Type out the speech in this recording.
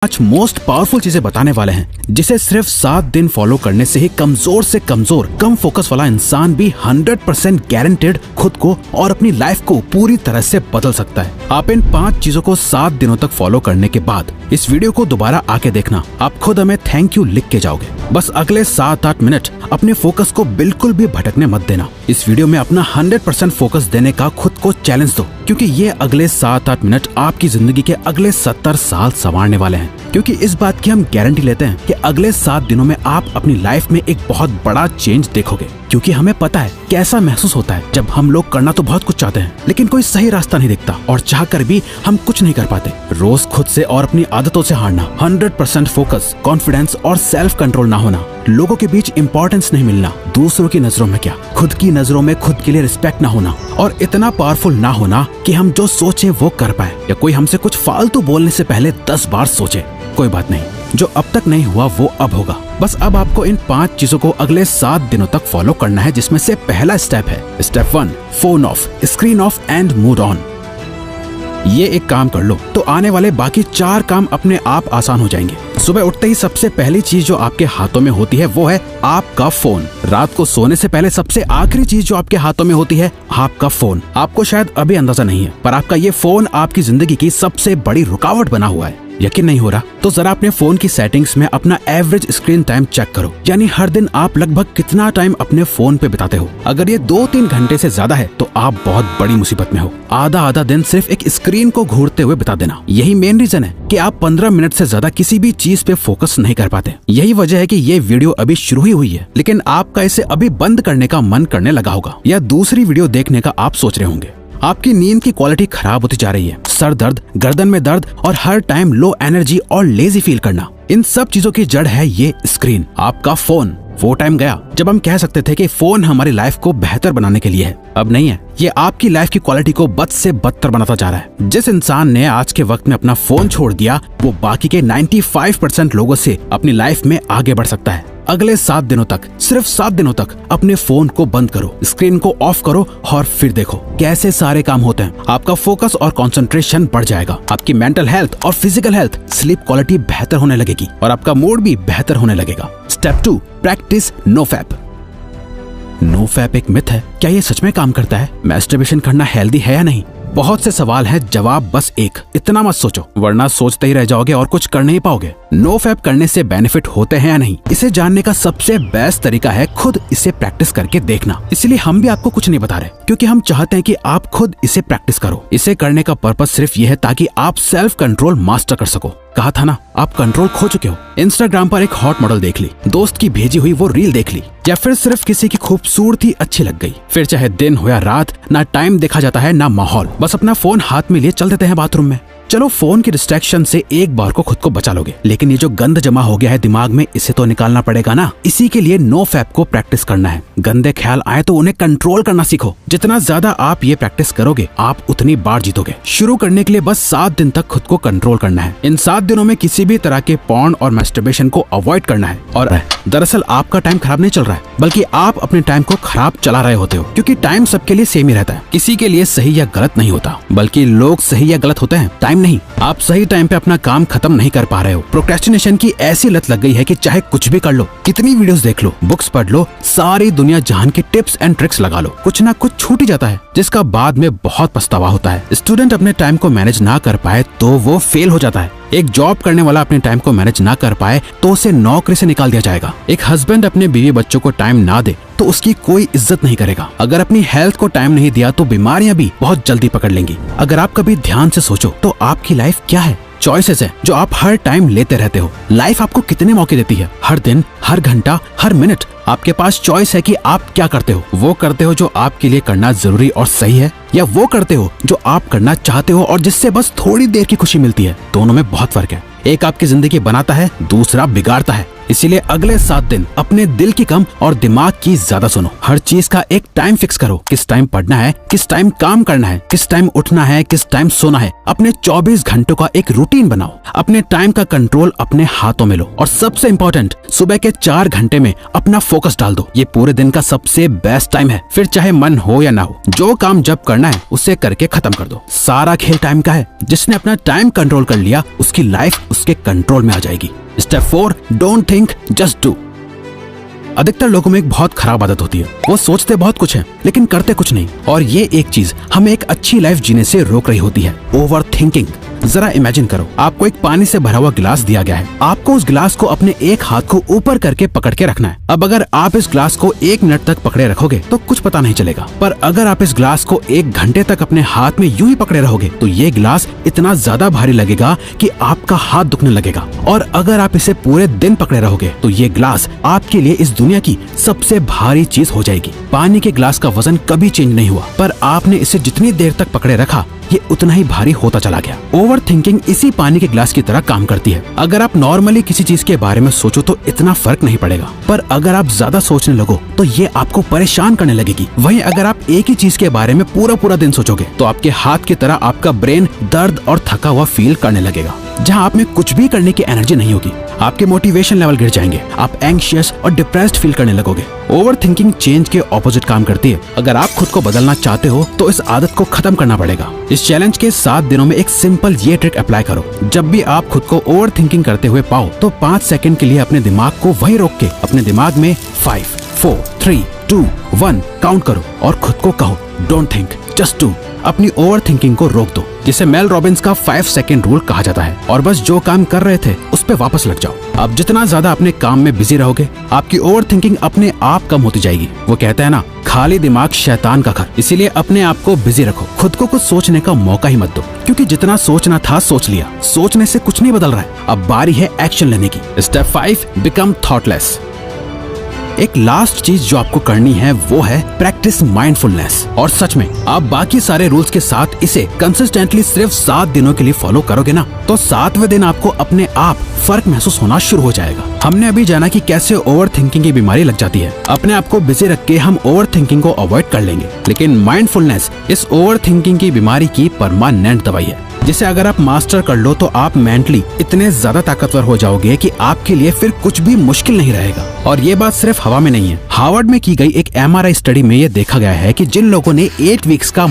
आज most powerful चीजें बताने वाले हैं जिसे सिर्फ 7 दिन फॉलो करने से ही कमजोर से कमजोर कम फोकस वाला इंसान भी 100% गारंटेड खुद को और अपनी लाइफ को पूरी तरह से बदल सकता है। आप इन 5 चीजों को 7 दिनों तक फॉलो करने के बाद इस वीडियो को दोबारा आके देखना, आप खुद हमें थैंक यू लिख के जाओगे। बस अगले 7-8 मिनट अपने फोकस को बिल्कुल भी भटकने मत देना। इस वीडियो में अपना 100% फोकस देने का खुद को चैलेंज दो, क्योंकि ये अगले 7-8 मिनट आपकी जिंदगी के अगले 70 साल संवारने वाले हैं। क्योंकि इस बात की हम गारंटी लेते हैं कि अगले 7 दिनों में आप अपनी लाइफ में एक बहुत बड़ा चेंज देखोगे। क्योंकि हमें पता है कैसा महसूस होता है जब हम लोग करना तो बहुत कुछ चाहते हैं, लेकिन कोई सही रास्ता नहीं दिखता और चाहकर भी हम कुछ नहीं कर पाते। रोज खुद से और अपनी आदतों से हारना, 100% फोकस, कॉन्फिडेंस और सेल्फ कंट्रोल ना होना, लोगों के बीच इंपॉर्टेंस नहीं मिलना, दूसरों की नजरों में क्या खुद की नजरों में खुद के लिए रिस्पेक्ट ना होना और इतना पावरफुल ना होना कि हम जो सोचे वो कर पाए, या कोई हमसे कुछ फालतू बोलने से पहले 10 बार सोचे। कोई बात नहीं, जो अब तक नहीं हुआ वो अब होगा। बस अब आपको इन 5 चीजों को अगले 7 दिनों तक फॉलो करना है, जिसमें से पहला स्टेप है step 1, phone of, screen of and mood on. ये एक काम कर लो तो आने वाले बाकी 4 काम अपने आप आसान हो जाएंगे। सुबह उठते ही सबसे पहली चीज जो आपके हाथों में होती है वो है आपका फोन। रात को सोने से पहले सबसे आखिरी चीज जो आपके हाथों में होती है आपका फोन। आपको शायद अभी अंदाजा नहीं है, पर आपका ये फोन आपकी जिंदगी की सबसे बड़ी रुकावट बना हुआ है। यकीन नहीं हो रहा तो जरा अपने फोन की सेटिंग्स में अपना एवरेज स्क्रीन टाइम चेक करो, यानी हर दिन आप लगभग कितना टाइम अपने फोन पे बिताते हो। अगर ये 2-3 घंटे से ज्यादा है तो आप बहुत बड़ी मुसीबत में हो। आधा दिन सिर्फ एक स्क्रीन को घूरते हुए बिता देना, यही मेन रीजन है कि आप 15 मिनट से ज्यादा किसी भी चीज पे फोकस नहीं कर पाते। यही वजह है कि ये वीडियो अभी शुरू ही हुई है, लेकिन आपका इसे अभी बंद करने का मन करने लगा होगा, या दूसरी वीडियो देखने का आप सोच रहे होंगे। आपकी नींद की क्वालिटी खराब होती जा रही है, सर दर्द, गर्दन में दर्द और हर टाइम लो एनर्जी और लेजी फील करना, इन सब चीजों की जड़ है ये स्क्रीन, आपका फोन। वो टाइम गया जब हम कह सकते थे कि फोन हमारी लाइफ को बेहतर बनाने के लिए है। अब नहीं है, ये आपकी लाइफ की क्वालिटी को बद से बदतर बनाता जा रहा है। जिस इंसान ने आज के वक्त में अपना फोन छोड़ दिया, वो बाकी के 95% लोगों से अपनी लाइफ में आगे बढ़ सकता है। अगले 7 दिनों तक, सिर्फ 7 दिनों तक अपने फोन को बंद करो, स्क्रीन को ऑफ करो और फिर देखो कैसे सारे काम होते हैं। आपका फोकस और कंसंट्रेशन बढ़ जाएगा, आपकी मेंटल हेल्थ और फिजिकल हेल्थ, स्लीप क्वालिटी बेहतर होने लगेगी और आपका मूड भी बेहतर होने लगेगा। Step 2, practice NoFap. नोफैप एक मिथ है, क्या ये सच में काम करता है? मैस्टरबेशन करना हेल्दी है या नहीं? बहुत से सवाल है, जवाब बस एक, इतना मत सोचो वरना सोचते ही रह जाओगे और कुछ कर नहीं पाओगे। नोफैप करने से बेनिफिट होते हैं या नहीं, इसे जानने का सबसे बेस्ट तरीका है खुद इसे प्रैक्टिस करके देखना। इसलिए हम भी आपको कुछ नहीं बता रहे, क्योंकि हम चाहते हैं कि आप खुद इसे प्रैक्टिस करो। इसे करने का पर्पस सिर्फ ये है ताकि आप सेल्फ कंट्रोल मास्टर कर सको। कहा था ना, आप कंट्रोल खो चुके हो। इंस्टाग्राम पर एक हॉट मॉडल देख ली, दोस्त की भेजी हुई वो रील देख ली, या फिर सिर्फ किसी की खूबसूरती अच्छी लग गई, फिर चाहे दिन हो या रात, ना टाइम देखा जाता है ना माहौल, बस अपना फोन हाथ में लिए चल देते हैं बाथरूम में। चलो, फोन की डिस्ट्रैक्शन से एक बार को खुद को बचा लोगे, लेकिन ये जो गंद जमा हो गया है दिमाग में, इसे तो निकालना पड़ेगा ना। इसी के लिए नोफैप को प्रैक्टिस करना है। गंदे ख्याल आए तो उन्हें कंट्रोल करना सीखो। जितना ज्यादा आप ये प्रैक्टिस करोगे, आप उतनी बार जीतोगे। शुरू करने के लिए बस 7 दिन तक खुद को कंट्रोल करना है। इन 7 दिनों में किसी भी तरह के पॉर्न और मैस्टरबेशन को अवॉइड करना है। और दरअसल आपका टाइम खराब नहीं चल रहा है, बल्कि आप अपने टाइम को खराब चला रहे होते हो, क्योंकि टाइम सबके लिए सेम ही रहता है। किसी के लिए सही या गलत नहीं होता, बल्कि लोग सही या गलत होते हैं, टाइम नहीं। आप सही टाइम पे अपना काम खत्म नहीं कर पा रहे हो। प्रोक्रेस्टिनेशन की ऐसी लत लग गई है कि चाहे कुछ भी कर लो, कितनी वीडियोस देख लो, बुक्स पढ़ लो, सारी दुनिया जहान की टिप्स एंड ट्रिक्स लगा लो, कुछ ना कुछ छूट ही जाता है, जिसका बाद में बहुत पछतावा होता है। स्टूडेंट अपने टाइम को मैनेज ना कर पाए तो वो फेल हो जाता है। एक जॉब करने वाला अपने टाइम को मैनेज ना कर पाए तो उसे नौकरी से निकाल दिया जाएगा। एक हस्बैंड अपने बीवी बच्चों को टाइम ना दे तो उसकी कोई इज्जत नहीं करेगा। अगर अपनी हेल्थ को टाइम नहीं दिया तो बीमारियां भी बहुत जल्दी पकड़ लेंगी। अगर आप कभी ध्यान से सोचो तो आपकी लाइफ क्या है? चॉइसेस है जो आप हर टाइम लेते रहते हो। लाइफ आपको कितने मौके देती है? हर दिन, हर घंटा, हर मिनट आपके पास चॉइस है कि आप क्या करते हो। वो करते हो जो आपके लिए करना जरूरी और सही है, या वो करते हो जो आप करना चाहते हो और जिससे बस थोड़ी देर की खुशी मिलती है। दोनों में बहुत फर्क है। एक आपकी जिंदगी बनाता है, दूसरा बिगाड़ता है। इसीलिए अगले 7 दिन अपने दिल की कम और दिमाग की ज्यादा सुनो। हर चीज का एक टाइम फिक्स करो, किस टाइम पढ़ना है, किस टाइम काम करना है, किस टाइम उठना है, किस टाइम सोना है। अपने 24 घंटों का एक रूटीन बनाओ। अपने टाइम का कंट्रोल अपने हाथों में लो। और सबसे इम्पोर्टेंट, सुबह के 4 घंटे में अपना फोकस डाल दो। ये पूरे दिन का सबसे बेस्ट टाइम है। फिर चाहे मन हो या ना हो, जो काम जब करना है उसे करके खत्म कर दो। सारा खेल टाइम का है। जिसने अपना टाइम कंट्रोल कर लिया, उसकी लाइफ उसके कंट्रोल में आ जाएगी। Step 4, don't think, just do. अधिकतर लोगों में एक बहुत खराब आदत होती है, वो सोचते बहुत कुछ है लेकिन करते कुछ नहीं। और ये एक चीज हमें एक अच्छी लाइफ जीने से रोक रही होती है, ओवर थिंकिंग। जरा इमेजिन करो, आपको एक पानी से भरा हुआ गिलास दिया गया है। आपको उस गिलास को अपने एक हाथ को ऊपर करके पकड़ के रखना है। अब अगर आप इस गिलास को 1 मिनट तक पकड़े रखोगे तो कुछ पता नहीं चलेगा, पर अगर आप इस गिलास को 1 घंटे तक अपने हाथ में यूं ही पकड़े रहोगे तो ये गिलास इतना ज्यादा भारी लगेगा कि आपका हाथ दुखने लगेगा। और अगर आप इसे पूरे दिन पकड़े रहोगे तो ये गिलास आपके लिए इस दुनिया की सबसे भारी चीज हो जाएगी। पानी के गिलास का वजन कभी चेंज नहीं हुआ, पर आपने इसे जितनी देर तक पकड़े रखा ये उतना ही भारी होता चला गया। ओवर थिंकिंग इसी पानी के गिलास की तरह काम करती है। अगर आप नॉर्मली किसी चीज के बारे में सोचो तो इतना फर्क नहीं पड़ेगा, पर अगर आप ज्यादा सोचने लगो तो ये आपको परेशान करने लगेगी। वहीं अगर आप एक ही चीज के बारे में पूरा दिन सोचोगे तो आपके हाथ की तरह आपका ब्रेन दर्द और थका हुआ फील करने लगेगा। जहाँ आप में कुछ भी करने की एनर्जी नहीं होगी, आपके मोटिवेशन लेवल गिर जाएंगे, आप एंग्शियस और डिप्रेस्ड फील करने लगोगे। ओवर थिंकिंग चेंज के ऑपोजिट काम करती है। अगर आप खुद को बदलना चाहते हो तो इस आदत को खत्म करना पड़ेगा। इस चैलेंज के 7 दिनों में एक सिंपल ये ट्रिक अप्लाई करो। जब भी आप खुद को ओवर थिंकिंग करते हुए पाओ तो 5 सेकंड के लिए अपने दिमाग को वहीं रोक के अपने दिमाग में 5, 4, 3, 2, 1 काउंट करो और खुद को कहो, डोंट थिंक, जस्ट डू। अपनी ओवर थिंकिंग को रोक दो, जिसे मेल रॉबिन्स का 5 सेकंड रूल कहा जाता है। और बस जो काम कर रहे थे उस पे वापस लग जाओ। अब जितना ज्यादा अपने काम में बिजी रहोगे, आपकी ओवर थिंकिंग अपने आप कम होती जाएगी। वो कहते हैं ना, खाली दिमाग शैतान का घर। इसीलिए अपने आप को बिजी रखो, खुद को कुछ सोचने का मौका ही मत दो, क्योंकि जितना सोचना था सोच लिया। सोचने से कुछ नहीं बदल रहा है, अब बारी है एक्शन लेने की। Step 5, become thoughtless. एक लास्ट चीज जो आपको करनी है वो है प्रैक्टिस माइंडफुलनेस। और सच में आप बाकी सारे रूल्स के साथ इसे कंसिस्टेंटली सिर्फ 7 दिनों के लिए फॉलो करोगे ना, तो 7वें दिन आपको अपने आप फर्क महसूस होना शुरू हो जाएगा। हमने अभी जाना कि कैसे ओवर थिंकिंग की बीमारी लग जाती है। अपने आप को बिजी रख के हम ओवर थिंकिंग को अवॉइड कर लेंगे, लेकिन माइंडफुलनेस इस ओवर थिंकिंग की बीमारी की परमानेंट दवाई है, जिसे अगर आप मास्टर कर लो तो आप मेंटली इतने ज्यादा ताकतवर हो जाओगे कि आपके लिए फिर कुछ भी मुश्किल नहीं रहेगा। और ये बात सिर्फ हवा में नहीं है। हार्वर्ड में की गई एक MRI स्टडी में ये देखा गया है कि जिन लोगों ने 8 वीक्स का